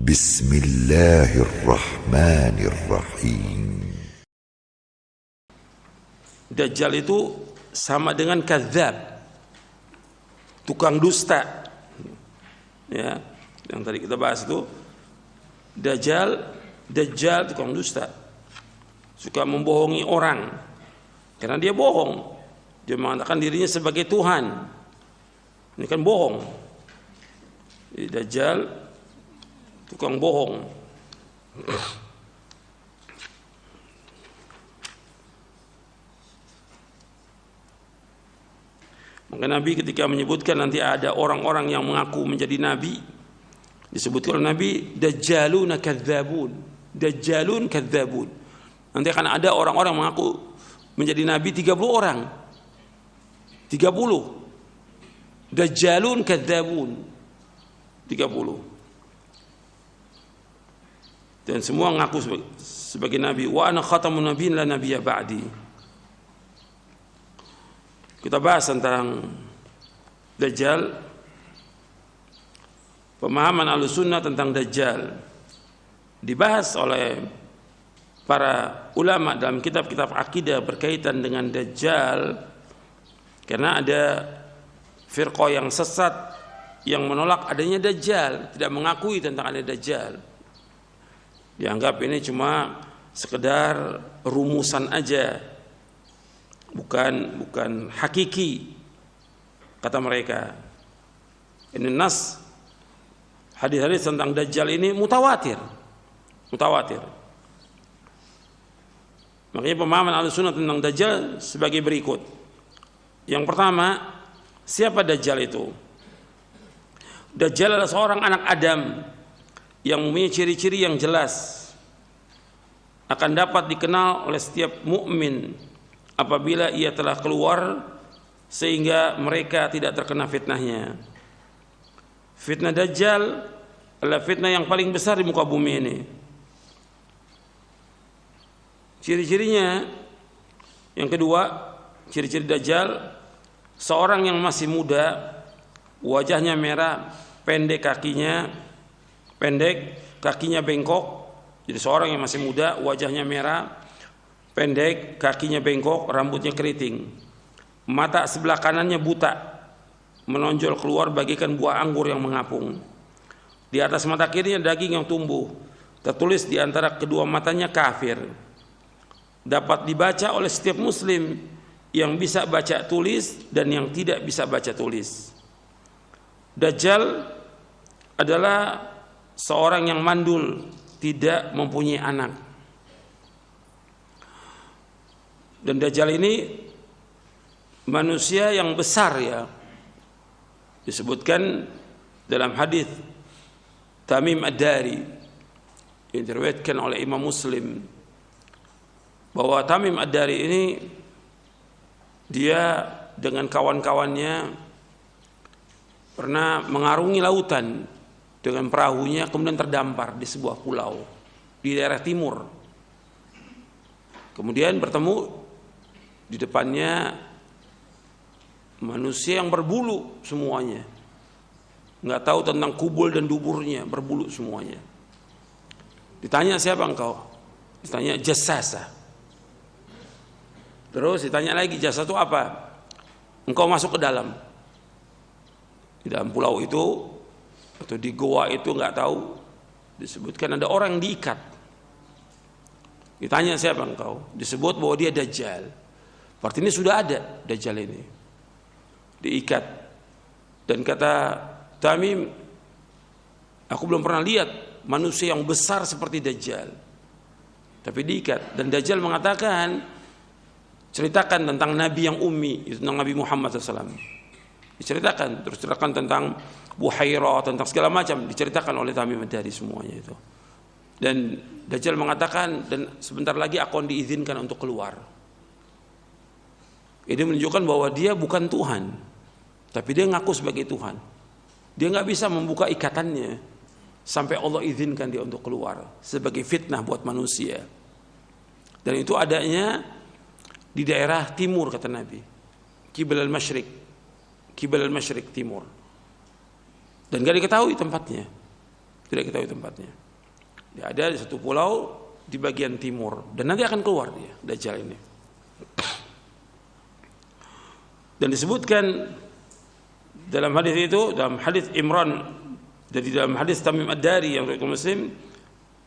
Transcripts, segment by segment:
Bismillahirrahmanirrahim. Dajjal itu sama dengan kadzab, tukang dusta. Ya, yang tadi kita bahas itu Dajjal tukang dusta. Suka membohongi orang. Karena dia bohong. Dia mengatakan dirinya sebagai Tuhan. Ini kan bohong. Jadi Dajjal tukang bohong. Maka Nabi ketika menyebutkan nanti ada orang-orang yang mengaku menjadi Nabi, disebutkan oleh Nabi, Dajjaluna kadzabun. Dajjalun kadzabun. Nanti akan ada orang-orang mengaku menjadi Nabi 30 orang. 30. Dajjalun kadzabun. 30. Dan semua mengaku sebagai Nabi. Wa ana khatamun nabiyyin la nabiyya ba'di. Kita bahas tentang Dajjal. Pemahaman Ahlussunnah tentang Dajjal dibahas oleh para ulama dalam kitab-kitab akidah berkaitan dengan Dajjal, karena ada firqah yang sesat yang menolak adanya Dajjal, tidak mengakui tentang adanya Dajjal. Dianggap ini cuma sekedar rumusan aja, bukan hakiki, kata mereka. Ini nas hadis-hadis tentang Dajjal ini mutawatir. Makanya pemahaman Ahlussunnah tentang Dajjal sebagai berikut. Yang pertama, siapa Dajjal itu? Dajjal adalah seorang anak Adam yang mempunyai ciri-ciri yang jelas, akan dapat dikenal oleh setiap mukmin apabila ia telah keluar sehingga mereka tidak terkena fitnahnya. Fitnah Dajjal adalah fitnah yang paling besar di muka bumi ini. Ciri-cirinya, yang kedua, ciri-ciri Dajjal, seorang yang masih muda, wajahnya merah, pendek kakinya bengkok. Jadi seorang yang masih muda, wajahnya merah, pendek, kakinya bengkok, rambutnya keriting. Mata sebelah kanannya buta, menonjol keluar bagaikan buah anggur yang mengapung. Di atas mata kirinya daging yang tumbuh. Tertulis di antara kedua matanya kafir. Dapat dibaca oleh setiap muslim yang bisa baca tulis dan yang tidak bisa baca tulis. Dajjal adalah seorang yang mandul, tidak mempunyai anak. Dan Dajjal ini manusia yang besar, ya. Disebutkan dalam hadis Tamim Ad-Dari yang diriwayatkan oleh Imam Muslim bahwa Tamim Ad-Dari ini dia dengan kawan-kawannya pernah mengarungi lautan dengan perahunya, kemudian terdampar di sebuah pulau di daerah timur. Kemudian bertemu di depannya manusia yang berbulu semuanya, nggak tahu tentang kubul dan duburnya, berbulu semuanya. Ditanya, siapa engkau? Ditanya, Jassasa. Terus ditanya lagi, jasa itu apa? Engkau masuk ke dalam. Di dalam pulau itu atau di goa itu nggak tahu, disebutkan ada orang yang diikat. Ditanya, siapa engkau? Disebut bahwa dia Dajjal. Berarti ini sudah ada Dajjal ini, diikat. Dan kata Tamim, aku belum pernah lihat manusia yang besar seperti Dajjal, tapi diikat. Dan Dajjal mengatakan, ceritakan tentang Nabi yang ummi, itu tentang Nabi Muhammad SAW. Diceritakan, terus ceritakan tentang Buhairah, tentang segala macam, diceritakan oleh Tamim Ad-Dari semuanya itu. Dan Dajjal mengatakan, dan sebentar lagi akan diizinkan untuk keluar. Ini menunjukkan bahwa dia bukan Tuhan, tapi dia ngaku sebagai Tuhan. Dia nggak bisa membuka ikatannya sampai Allah izinkan dia untuk keluar, sebagai fitnah buat manusia. Dan itu adanya di daerah timur, kata Nabi, Qibal al-Masyriq timur. Dan gak diketahui tempatnya. tidak kita tahu tempatnya. Dia ada di satu pulau di bagian timur dan nanti akan keluar dia Dajjal ini. Dan disebutkan dalam hadis itu, dalam hadis Imran, jadi dalam hadis Tamim Ad-Dari yang riwayat Muslim,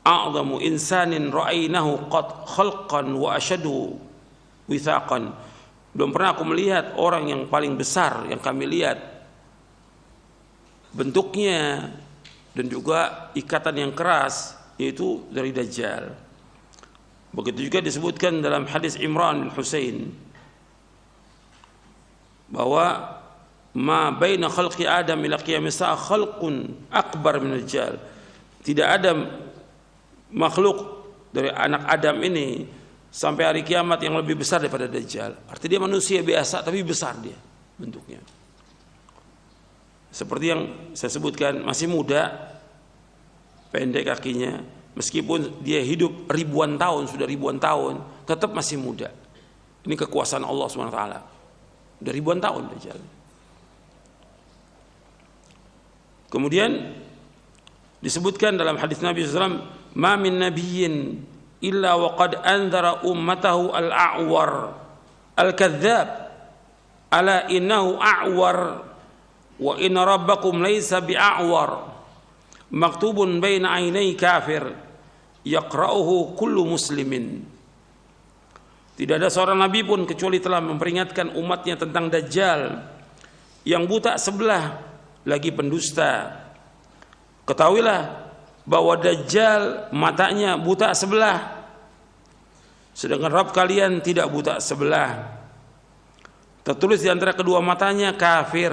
a'zamu insanin ra'ainahu qad khalqan wa ashadu withaqan. Belum pernah aku melihat orang yang paling besar yang kami lihat bentuknya dan juga ikatan yang keras, yaitu dari Dajjal. Begitu juga disebutkan dalam hadis Imran bin Husain bahwa ma baina khalqi Adam ila qiyamis sa'a khalqun akbar min Dajjal. Tidak ada makhluk dari anak Adam ini sampai hari kiamat yang lebih besar daripada Dajjal. Artinya dia manusia biasa tapi besar dia bentuknya. Seperti yang saya sebutkan, masih muda, pendek kakinya, meskipun dia hidup ribuan tahun, sudah ribuan tahun, tetap masih muda. Ini kekuasaan Allah SWT. Sudah ribuan tahun Dajjal. Kemudian disebutkan dalam hadis Nabi SAW, ma min nabiyyin illa waqad anzara ummatahu al-a'war al-kadzdzab ala innahu a'war wa inna rabbakum laysa bi'a'war maktubun baina 'ainai kafir yaqra'uhu kullu muslimin. Tidak ada seorang nabi pun kecuali telah memperingatkan umatnya tentang Dajjal yang buta sebelah lagi pendusta. Ketahuilah bahwa Dajjal matanya buta sebelah, sedangkan Rabb kalian tidak buta sebelah. Tertulis di antara kedua matanya kafir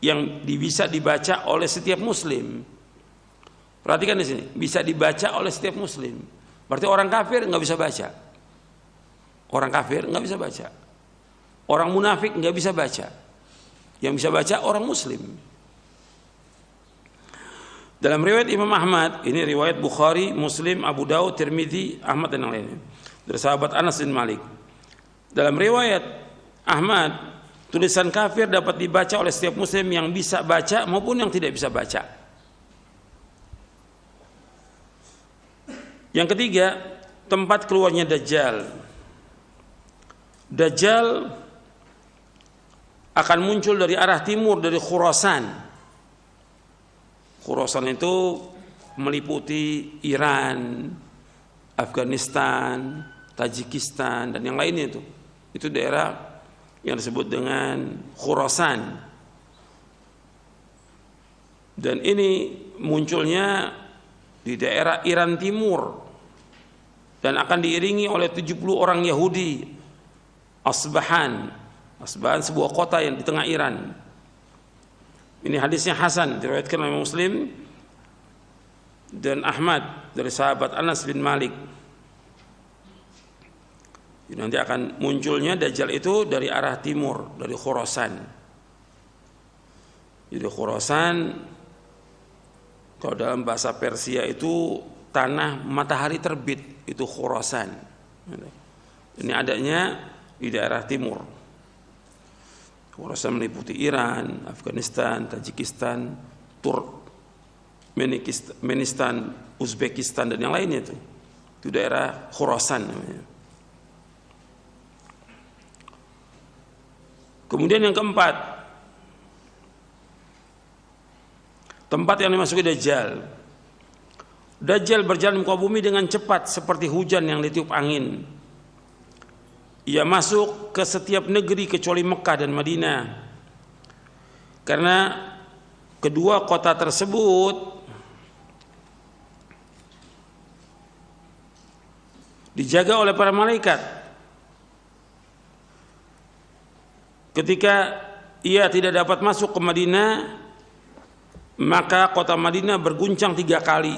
yang bisa dibaca oleh setiap muslim. Perhatikan di sini, bisa dibaca oleh setiap muslim. Berarti orang kafir nggak bisa baca. Orang kafir nggak bisa baca. Orang munafik nggak bisa baca. Yang bisa baca orang muslim. Dalam riwayat Imam Ahmad, ini riwayat Bukhari, Muslim, Abu Daud, Tirmidzi, Ahmad dan yang lainnya, dari sahabat Anas bin Malik. Dalam riwayat Ahmad, tulisan kafir dapat dibaca oleh setiap muslim yang bisa baca maupun yang tidak bisa baca. Yang ketiga, tempat keluarnya Dajjal. Dajjal akan muncul dari arah timur, dari Khurasan. Khurasan itu meliputi Iran, Afghanistan, Tajikistan dan yang lainnya itu. Itu daerah yang disebut dengan Khurasan. Dan ini munculnya di daerah Iran Timur dan akan diiringi oleh 70 orang Yahudi. Asbahan sebuah kota yang di tengah Iran. Ini hadisnya hasan, diriwayatkan oleh Muslim dan Ahmad dari sahabat Anas bin Malik. Nanti akan munculnya Dajjal itu dari arah timur, dari Khurasan. Jadi Khurasan kalau dalam bahasa Persia itu tanah matahari terbit, itu Khurasan. Ini adanya di daerah timur. Khurasan meliputi Iran, Afghanistan, Tajikistan, Turkmenistan, Uzbekistan dan yang lainnya itu. Itu daerah Khurasan namanya. Kemudian yang keempat, tempat yang dimasuki Dajjal. Dajjal berjalan di muka bumi dengan cepat seperti hujan yang ditiup angin. Ia masuk ke setiap negeri kecuali Mekah dan Madinah. Karena kedua kota tersebut dijaga oleh para malaikat. Ketika ia tidak dapat masuk ke Madinah, maka kota Madinah berguncang 3 kali.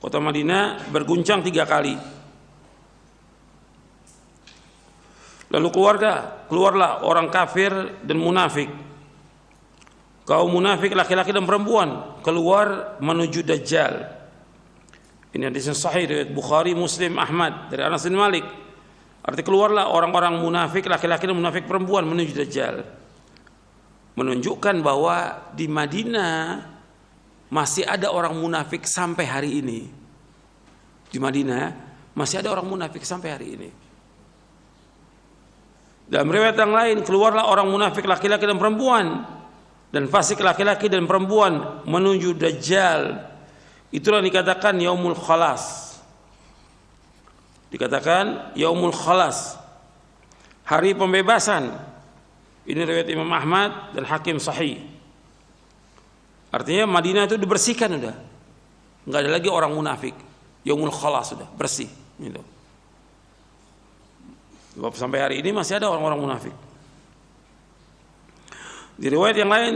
Kota Madinah berguncang 3 kali. Lalu keluarlah orang kafir dan munafik. Kaum munafik laki-laki dan perempuan keluar menuju Dajjal. Ini hadis yang sahih riwayat Bukhari, Muslim, Ahmad dari Anas bin Malik. Artinya keluarlah orang-orang munafik laki-laki dan munafik perempuan menuju Dajjal. Menunjukkan bahwa di Madinah masih ada orang munafik sampai hari ini. Di Madinah masih ada orang munafik sampai hari ini. Dalam riwayat yang lain, keluarlah orang munafik laki-laki dan perempuan, dan fasik laki-laki dan perempuan menuju Dajjal. Itulah dikatakan yaumul khalas. Dikatakan yaumul khalas, hari pembebasan. Ini riwayat Imam Ahmad dan Hakim sahih. Artinya Madinah itu dibersihkan sudah. Enggak ada lagi orang munafik. Yaumul khalas sudah bersih gitu. Sebab sampai hari ini masih ada orang-orang munafik. Di riwayat yang lain,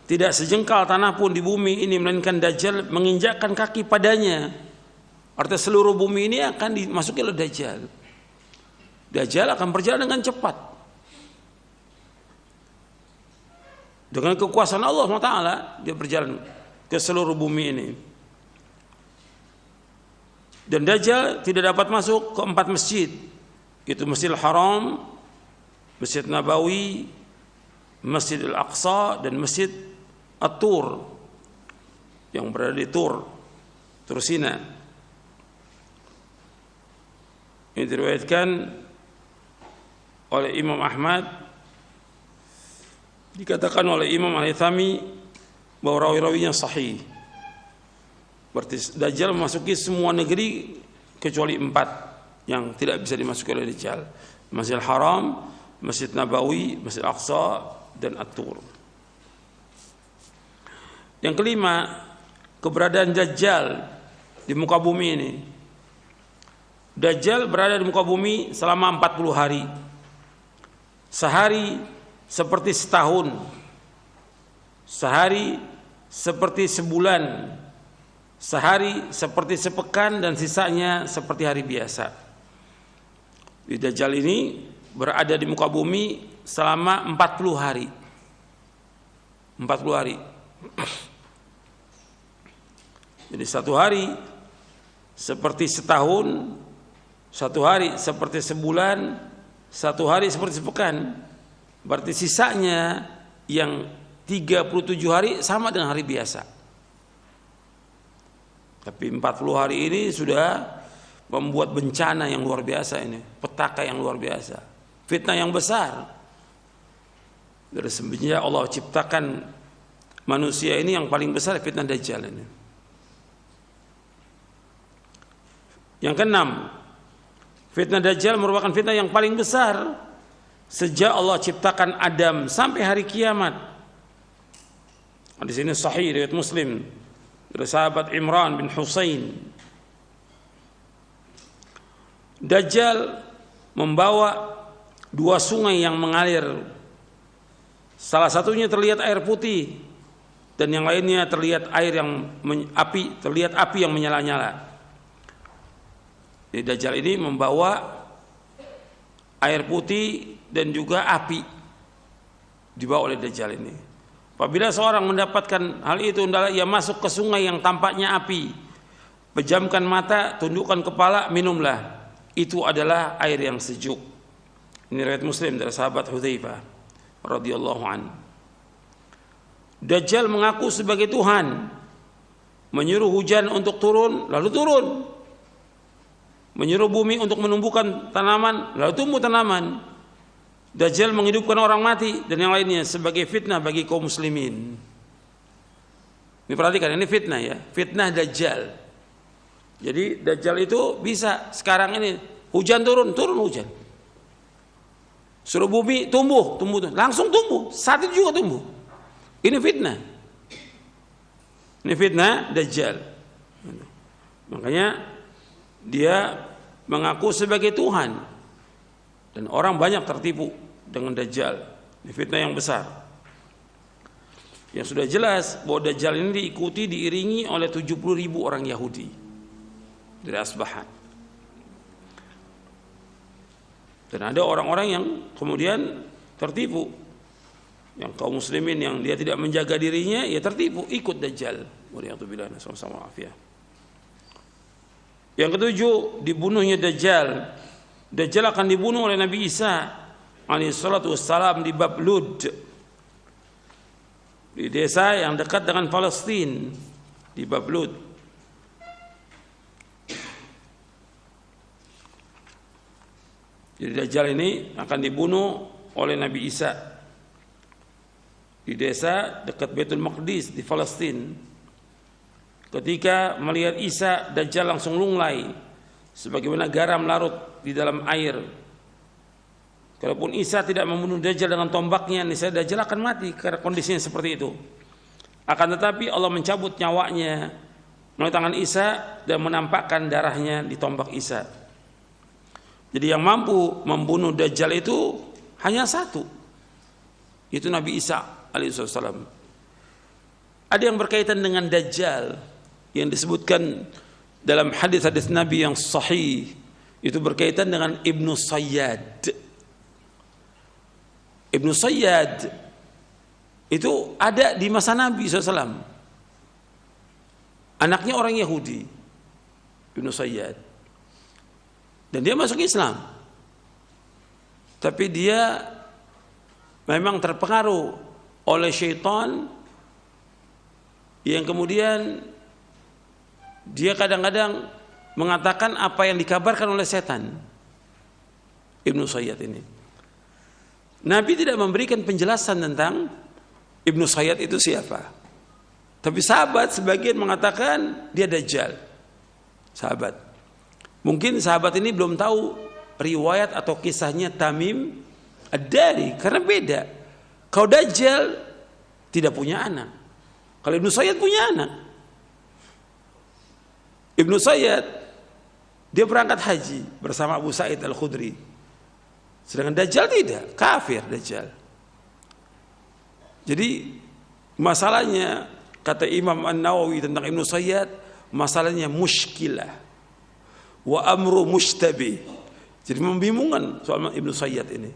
tidak sejengkal tanah pun di bumi ini melainkan Dajjal menginjakkan kaki padanya. Artinya seluruh bumi ini akan dimasuki oleh Dajjal. Dajjal akan berjalan dengan cepat. Dengan kekuasaan Allah SWT dia berjalan ke seluruh bumi ini. Dan Dajjal tidak dapat masuk ke 4 masjid. Itu Masjidil Haram, Masjid Nabawi, Masjidil Aqsa dan Masjid At-Tur yang berada di Tur Sina. Ini diriwayatkan oleh Imam Ahmad, dikatakan oleh Imam Al-Haythami bahwa rawi-rawinya sahih. Berarti Dajjal memasuki semua negeri kecuali 4 yang tidak bisa dimasuki oleh Dajjal: Masjidil Haram, Masjid Nabawi, Masjid Aqsa dan At-Tur. Yang kelima, keberadaan Dajjal di muka bumi ini. Dajjal berada di muka bumi selama 40 hari. Sehari seperti setahun, sehari seperti sebulan, sehari seperti sepekan, dan sisanya seperti hari biasa. Dajjal ini berada di muka bumi selama 40 hari. 40 hari. Jadi satu hari seperti setahun, satu hari seperti sebulan, satu hari seperti sepekan. Berarti sisanya yang 37 hari sama dengan hari biasa. Tapi 40 hari ini sudah membuat bencana yang luar biasa ini, petaka yang luar biasa, fitnah yang besar. Dari sebenarnya Allah ciptakan manusia ini yang paling besar fitnah Dajjal ini. Yang keenam, fitnah Dajjal merupakan fitnah yang paling besar sejak Allah ciptakan Adam sampai hari kiamat. Di sini sahih riwayat Muslim dari sahabat Imran bin Husain. Dajjal membawa 2 sungai yang mengalir. Salah satunya terlihat air putih dan yang lainnya terlihat api yang menyala-nyala. Jadi Dajjal ini membawa air putih dan juga api dibawa oleh Dajjal ini. Apabila seorang mendapatkan hal itu, hendaklah ia masuk ke sungai yang tampaknya api. Pejamkan mata, tundukkan kepala, minumlah. Itu adalah air yang sejuk. Ini riwayat Muslim dari sahabat Hudzaifah radhiyallahu an. Dajjal mengaku sebagai Tuhan, menyuruh hujan untuk turun, lalu turun. Menyuruh bumi untuk menumbuhkan tanaman, lalu tumbuh tanaman. Dajjal menghidupkan orang mati dan yang lainnya sebagai fitnah bagi kaum muslimin. Ini perhatikan, ini fitnah ya, fitnah Dajjal. Jadi Dajjal itu bisa sekarang ini hujan turun hujan. Suruh bumi tumbuh, langsung tumbuh, saat itu juga tumbuh. Ini fitnah. Ini fitnah Dajjal. Makanya dia mengaku sebagai Tuhan dan orang banyak tertipu dengan Dajjal. Ini fitnah yang besar. Yang sudah jelas bahwa Dajjal ini diikuti, diiringi oleh 70.000 orang Yahudi dari Asbahan. Dan ada orang-orang yang kemudian tertipu, yang kaum muslimin yang dia tidak menjaga dirinya, ya tertipu, ikut Dajjal. Waliyatubillah, sama-sama afiyah. Yang ketujuh, dibunuhnya Dajjal. Dajjal akan dibunuh oleh Nabi Isa alaihissalatu wassalam di bab Lud, di desa yang dekat dengan Palestina. di bab Lut. Jadi Dajjal ini akan dibunuh oleh Nabi Isa di desa dekat Baitul Maqdis di Palestina. Ketika melihat Isa, Dajjal langsung lunglai sebagaimana garam larut di dalam air. Kalaupun Isa tidak membunuh Dajjal dengan tombaknya, niscaya Dajjal akan mati karena kondisinya seperti itu. Akan tetapi Allah mencabut nyawanya melalui tangan Isa dan menampakkan darahnya di tombak Isa. Jadi yang mampu membunuh Dajjal itu hanya satu, yaitu Nabi Isa alaihissalam. Ada yang berkaitan dengan Dajjal yang disebutkan dalam hadis-hadis Nabi yang sahih, itu berkaitan dengan Ibnu Sayyad. Ibnu Sayyad itu ada di masa Nabi SAW. Anaknya orang Yahudi, Ibnu Sayyad. Dan dia masuk Islam. Tapi dia memang terpengaruh oleh syaitan yang kemudian dia kadang-kadang mengatakan apa yang dikabarkan oleh setan. Ibnu Sayyad ini. Nabi tidak memberikan penjelasan tentang Ibnu Sayyad itu siapa. Tapi sahabat sebagian mengatakan dia Dajjal. Sahabat. Mungkin sahabat ini belum tahu riwayat atau kisahnya Tamim Ad-Dari karena beda. Kalau Dajjal tidak punya anak. Kalau Ibnu Sayyad punya anak. Ibnu Sayyad dia berangkat haji bersama Abu Sa'id Al-Khudri. Sedangkan Dajjal tidak, kafir Dajjal. Jadi masalahnya kata Imam An-Nawawi tentang Ibnu Sayyad, masalahnya muskilah wa amru mustabih. Jadi membingungkan soal Ibnu Sayyad ini.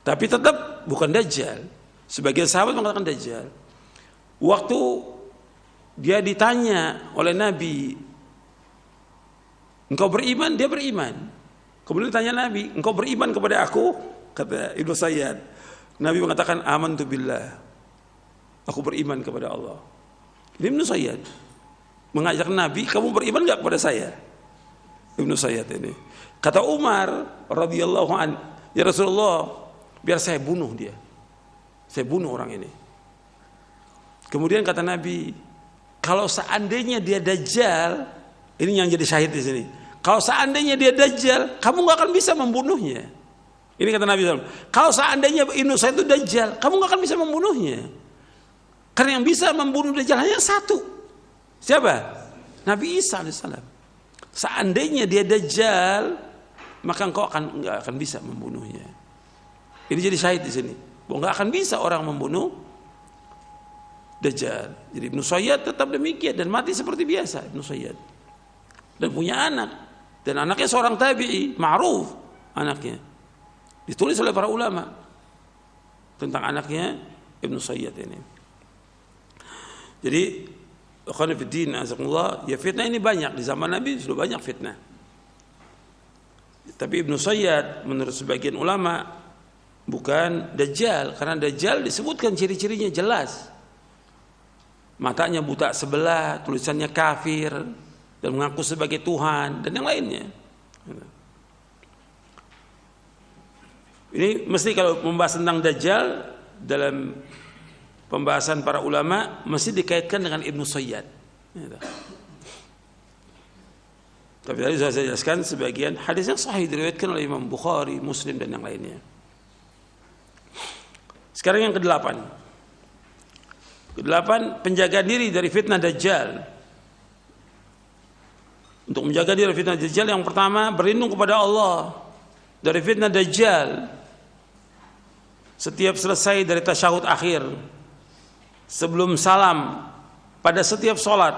Tapi tetap bukan Dajjal. Sebagian sahabat mengatakan Dajjal. Waktu dia ditanya oleh Nabi, engkau beriman? Dia beriman. Kemudian ditanya Nabi, engkau beriman kepada aku? Kata Ibnu Sayyad. Nabi mengatakan amantu billah. Aku beriman kepada Allah. Ini Ibnu Sayyad mengajak Nabi, kamu beriman enggak kepada saya? Ibnu Sayyad ini. Kata Umar radhiyallahu an, ya Rasulullah, biar saya bunuh dia. Saya bunuh orang ini. Kemudian kata Nabi, kalau seandainya dia Dajjal, ini yang jadi syahid di sini. Kalau seandainya dia Dajjal, kamu nggak akan bisa membunuhnya. Ini kata Nabi SAW. Kalau seandainya Ibnu Sayyad itu Dajjal, kamu nggak akan bisa membunuhnya. Karena yang bisa membunuh Dajjal hanya satu. Siapa? Nabi Isa alaihissalam. Seandainya dia Dajjal, maka engkau nggak akan bisa membunuhnya. Ini jadi syahid di sini. Bahwa nggak akan bisa orang membunuh Dajjal. Jadi Ibnu Sayyad tetap demikian dan mati seperti biasa Ibnu Sayyad. Dan punya anak. Dan anaknya seorang tabi'i, ma'ruf anaknya. Ditulis oleh para ulama tentang anaknya Ibnu Sayyad ini. Jadi akhwani fiddin azakumullah, ya fitnah ini banyak di zaman Nabi, sudah banyak fitnah. Tapi Ibnu Sayyad menurut sebagian ulama bukan Dajjal, karena Dajjal disebutkan ciri-cirinya jelas. Matanya buta sebelah, tulisannya kafir dan mengaku sebagai Tuhan dan yang lainnya. Ini mesti kalau membahas tentang Dajjal dalam pembahasan para ulama mesti dikaitkan dengan Ibnu Sayyad. Tapi tadi saya jelaskan sebagian hadis yang sahih diriwayatkan oleh Imam Bukhari, Muslim dan yang lainnya. Sekarang yang ke-8. Ke-8, penjaga diri dari fitnah Dajjal. Untuk menjaga diri dari fitnah Dajjal, yang pertama berlindung kepada Allah dari fitnah Dajjal. Setiap selesai dari tasyahud akhir, sebelum salam, pada setiap solat,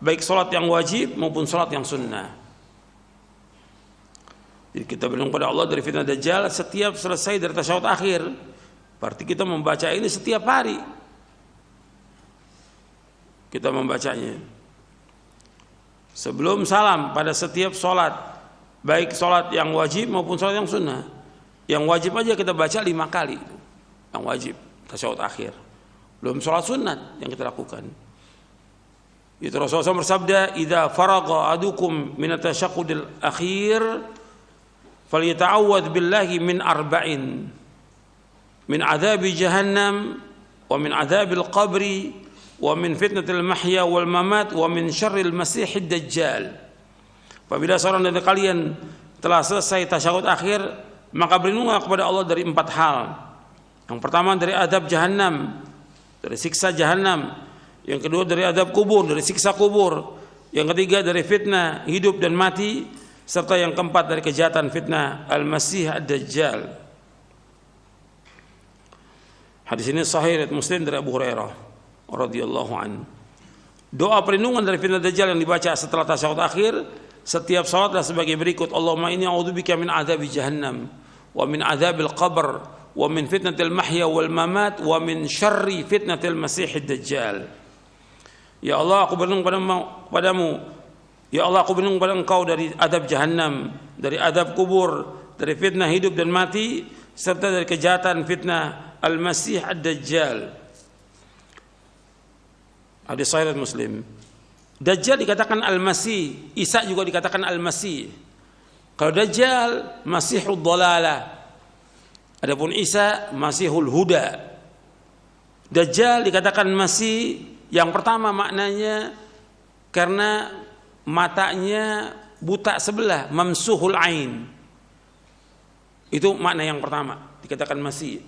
baik solat yang wajib maupun solat yang sunnah. Jadi kita berlindung pada Allah dari fitnah Dajjal setiap selesai dari tasyahud akhir. Berarti kita membaca ini setiap hari. Kita membacanya sebelum salam pada setiap solat, baik solat yang wajib maupun solat yang sunnah. Yang wajib aja kita baca 5 kali, yang wajib tasyahud akhir. Belum sholat sunat yang kita lakukan. Itu Rasulullah SAW bersabda, "Idza faragha adukum min at-tashaqqudil akhir falyata'awwadz billahi min arba'in. Min adzabi jahannam wa min adzabil qabri wa min fitnatil mahya wal mamat wa min syarril masiihid dajjal." Apabila seorang dari kalian telah selesai tasyahud akhir, maka berlindunglah kepada Allah dari 4 hal. Yang pertama dari adab jahannam, dari siksa jahannam. Yang kedua dari adab kubur, dari siksa kubur. Yang ketiga dari fitnah hidup dan mati, serta yang keempat dari kejahatan fitnah Al-Masih Ad-Dajjal. Hadis ini sahih riwayat Muslim dari Abu Hurairah radhiyallahu an. Doa perlindungan dari fitnah Dajjal yang dibaca setelah tasyahud akhir setiap salat adalah sebagai berikut: Allahumma inni a'udzubika min adzabi jahannam wa min adzabil qabr wa min fitnatil mahya wal mamat wa min syarri fitnatil Masihid Dajjal. Ya Allah, aku berlindung padamu. Ya Allah, aku berlindung pada Engkau dari adab jahannam, dari adab kubur, dari fitnah hidup dan mati, serta dari kejahatan fitnah Al-Masih Ad-Dajjal. Hadis sahih Muslim. Dajjal dikatakan Al-Masih, Isa juga dikatakan Al-Masih. Kalau Dajjal Masihud Dhalalah, adapun Isa Masihul Huda. Dajjal dikatakan Masih, yang pertama maknanya karena matanya buta sebelah, mamsuhul ain. Itu makna yang pertama, dikatakan Masih.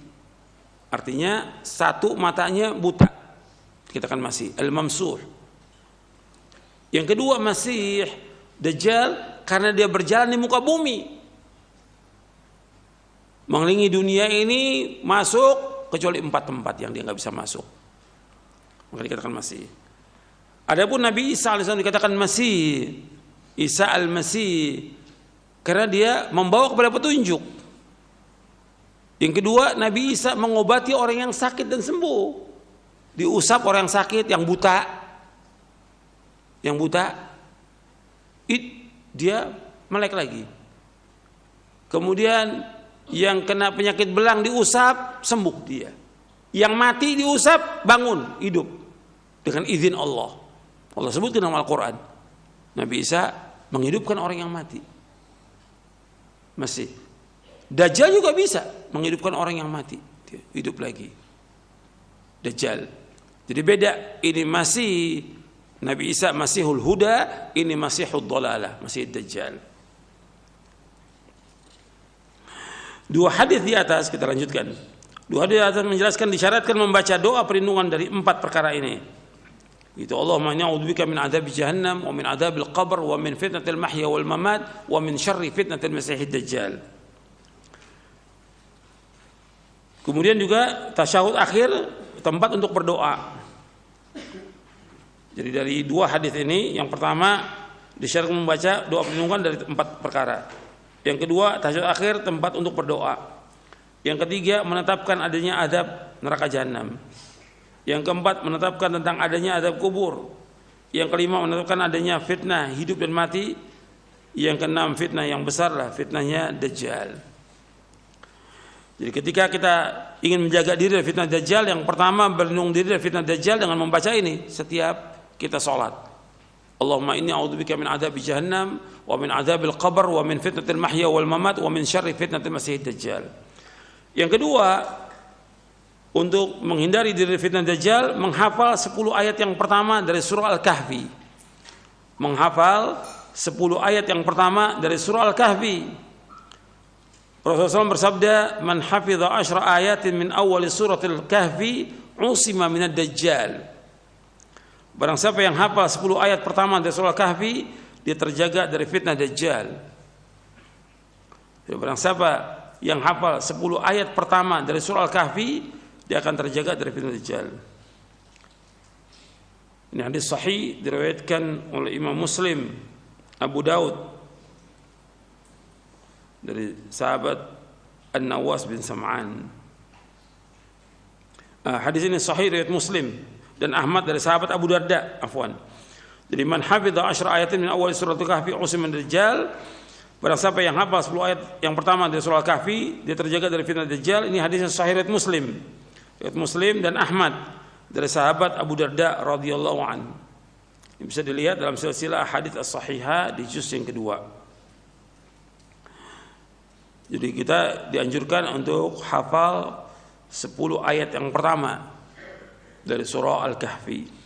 Artinya satu matanya buta, dikatakan Masih, al-mamsuh. Yang kedua Masih Dajjal karena dia berjalan di muka bumi, mengelilingi dunia ini, masuk kecuali 4 tempat yang dia nggak bisa masuk, maka dikatakan Masih. Adapun Nabi Isa AS dikatakan Masih, Isa al-Masih, karena dia membawa kepada petunjuk. Yang kedua, Nabi Isa mengobati orang yang sakit dan sembuh. Diusap orang yang sakit, yang buta, dia melek lagi. Kemudian yang kena penyakit belang diusap, sembuh dia. Yang mati diusap, bangun, hidup dengan izin Allah. Allah sebutkan dalam Al-Quran, Nabi Isa menghidupkan orang yang mati. Masih Dajjal juga bisa menghidupkan orang yang mati, dia hidup lagi. Dajjal. Jadi beda, ini masih Nabi Isa Masihul Huda, ini Masihud Dhalalah, Masih Dajjal. Dua hadis di atas kita lanjutkan. Dua hadis di atas menjelaskan disyaratkan membaca doa perlindungan dari 4 perkara ini. Itu Allahumma inni a'udzubika min adzabi jahannam wa min adzabil qabr wa min fitnatil mahya wal mamat wa min syarri fitnatil Masihid Dajjal. Kemudian juga tasyahud akhir tempat untuk berdoa. Jadi dari 2 hadis ini, yang pertama disyaratkan membaca doa perlindungan dari 4 perkara. Yang kedua, tasyahud akhir tempat untuk berdoa. Yang ketiga, menetapkan adanya azab neraka jahanam. Yang keempat, menetapkan tentang adanya azab kubur. Yang kelima, menetapkan adanya fitnah hidup dan mati. Yang keenam, fitnah yang besar lah, fitnahnya Dajjal. Jadi ketika kita ingin menjaga diri dari fitnah Dajjal, yang pertama berlindung diri dari fitnah Dajjal dengan membaca ini setiap kita sholat. Allahumma inni a'udzubika min adzabi jahannam wa min adzabil qabr wa min fitnatil mahya wal mamat wa min syarri fitnatil Masihid Dajjal. Yang kedua, untuk menghindari diri fitnah Dajjal, menghafal 10 ayat yang pertama dari surah Al-Kahfi. Menghafal 10 ayat yang pertama dari surah Al-Kahfi. Rasulullah SAW bersabda, "Man hafidha 10 ayatin min awwali suratil Kahfi, usima minad Dajjal." Barang siapa yang hafal 10 ayat pertama dari surah Al-Kahfi, dia terjaga dari fitnah Dajjal. Barang siapa yang hafal 10 ayat pertama dari surah Al-Kahfi, dia akan terjaga dari fitnah Dajjal. Ini hadis sahih diriwayatkan oleh Imam Muslim, Abu Daud dari sahabat An-Nawas bin Sam'an. Hadis ini sahih riwayat Muslim dan Ahmad dari sahabat Abu Darda, afwan. Jadi man hafidha 10 ayatin min awal surah Al-Kahfi usima min Dajjal. Barang siapa yang hafal 10 ayat yang pertama dari surah Al-Kahfi, dia terjaga dari fitnah Dajjal. Ini hadisnya sahih riwayat Muslim. Riwayat Muslim dan Ahmad dari sahabat Abu Darda radhiyallahu an. Bisa dilihat dalam silsilah hadits as-sahihah di juz yang kedua. Jadi kita dianjurkan untuk hafal 10 ayat yang pertama dari surah Al-Kahfi.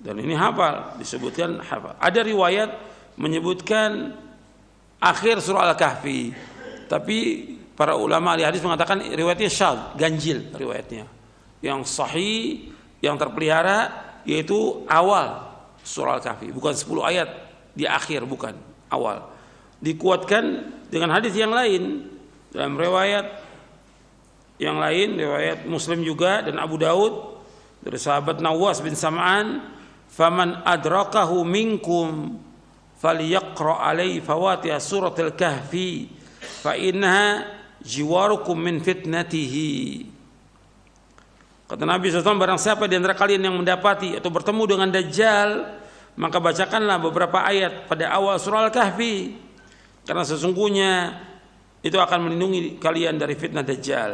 Dan ini hafal, disebutkan hafal. Ada riwayat menyebutkan akhir surah Al-Kahfi, tapi para ulama ahli hadis mengatakan riwayatnya syadz, ganjil riwayatnya. Yang sahih, yang terpelihara yaitu awal surah Al-Kahfi, bukan 10 ayat di akhir, bukan, awal. Dikuatkan dengan hadis yang lain dalam riwayat yang lain, riwayat Muslim juga dan Abu Daud dari sahabat Nawas bin Sam'an, "Faman adrakahu minkum falyaqra alaihi fawatiha suratul kahfi fa innaha jiwarukum min fitnatihi." Kata Nabi SAW, barang siapa di antara kalian yang mendapati atau bertemu dengan Dajjal, maka bacakanlah beberapa ayat pada awal surah Al-Kahfi, karena sesungguhnya itu akan melindungi kalian dari fitnah Dajjal.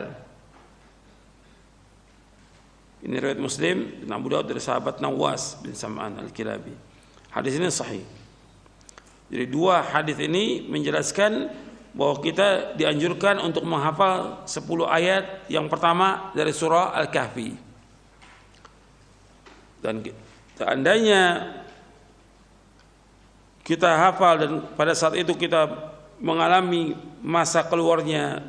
Ini riwayat Muslim dan Abu Daud dari sahabat Nawas bin Sam'an Al-Kilabi. Hadis ini sahih. Jadi dua hadis ini menjelaskan bahwa kita dianjurkan untuk menghafal 10 ayat yang pertama dari surah Al-Kahfi. Dan seandainya kita hafal dan pada saat itu kita mengalami masa keluarnya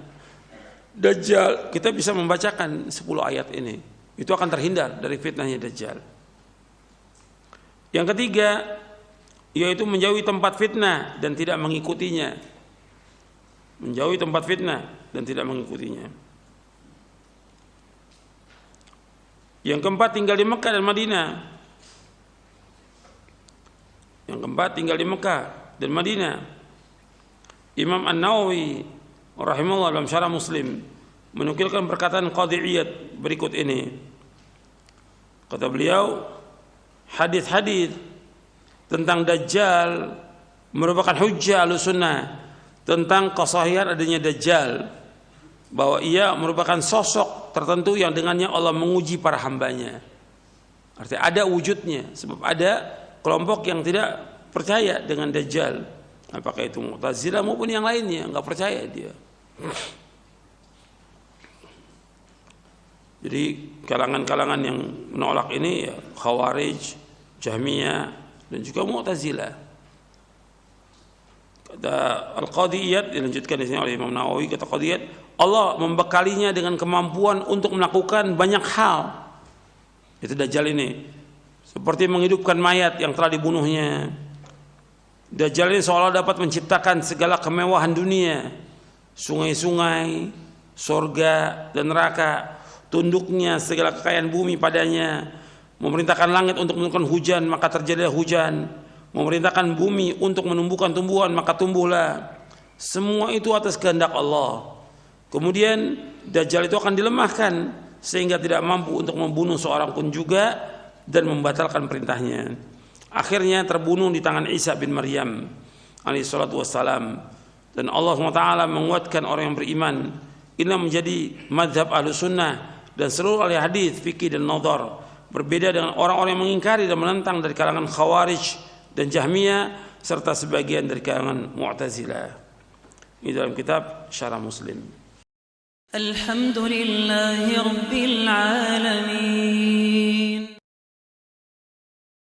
Dajjal, kita bisa membacakan 10 ayat ini. Itu akan terhindar dari fitnahnya Dajjal. Yang ketiga, yaitu menjauhi tempat fitnah dan tidak mengikutinya. Menjauhi tempat fitnah dan tidak mengikutinya. Yang keempat, tinggal di Mekah dan Madinah. Yang keempat, tinggal di Mekah dan Madinah. Imam An-Nawawi rahimahullah dalam Syarah Muslim menukilkan perkataan Qadhi Iyad berikut ini. Kata beliau, hadis-hadis tentang Dajjal merupakan hujjah Ahlussunnah tentang kesahihan adanya Dajjal, bahwa ia merupakan sosok tertentu yang dengannya Allah menguji para hambanya. Artinya ada wujudnya, sebab ada kelompok yang tidak percaya dengan Dajjal, apakah itu Mu'tazilah maupun yang lainnya, nggak percaya dia. Jadi kalangan-kalangan yang menolak ini ya Khawarij, Jahmiyah dan juga Mu'tazilah. Kata Al-Qadhi Iyad, dilanjutkan di sini oleh Imam Nawawi, kata Qadhi Iyad, Allah membekalinya dengan kemampuan untuk melakukan banyak hal. Itu Dajjal ini, seperti menghidupkan mayat yang telah dibunuhnya. Dajjal ini seolah dapat menciptakan segala kemewahan dunia, sungai-sungai, surga dan neraka, tunduknya segala kekayaan bumi padanya, memerintahkan langit untuk menurunkan hujan maka terjadilah hujan, memerintahkan bumi untuk menumbuhkan tumbuhan maka tumbuhlah. Semua itu atas kehendak Allah. Kemudian Dajjal itu akan dilemahkan sehingga tidak mampu untuk membunuh seorang pun juga dan membatalkan perintahnya. Akhirnya terbunuh di tangan Isa bin Maryam alaihi salatu wassalam. Dan Allah SWT menguatkan orang yang beriman. Ini menjadi mazhab Ahlussunnah dan seluruh ahli hadis, fikih dan nadhar. Berbeda dengan orang-orang yang mengingkari dan menentang dari kalangan Khawarij dan Jahmiyah serta sebagian dari kalangan Mu'tazilah. Ini dalam kitab Syarah Muslim. Alhamdulillahirabbil alamin.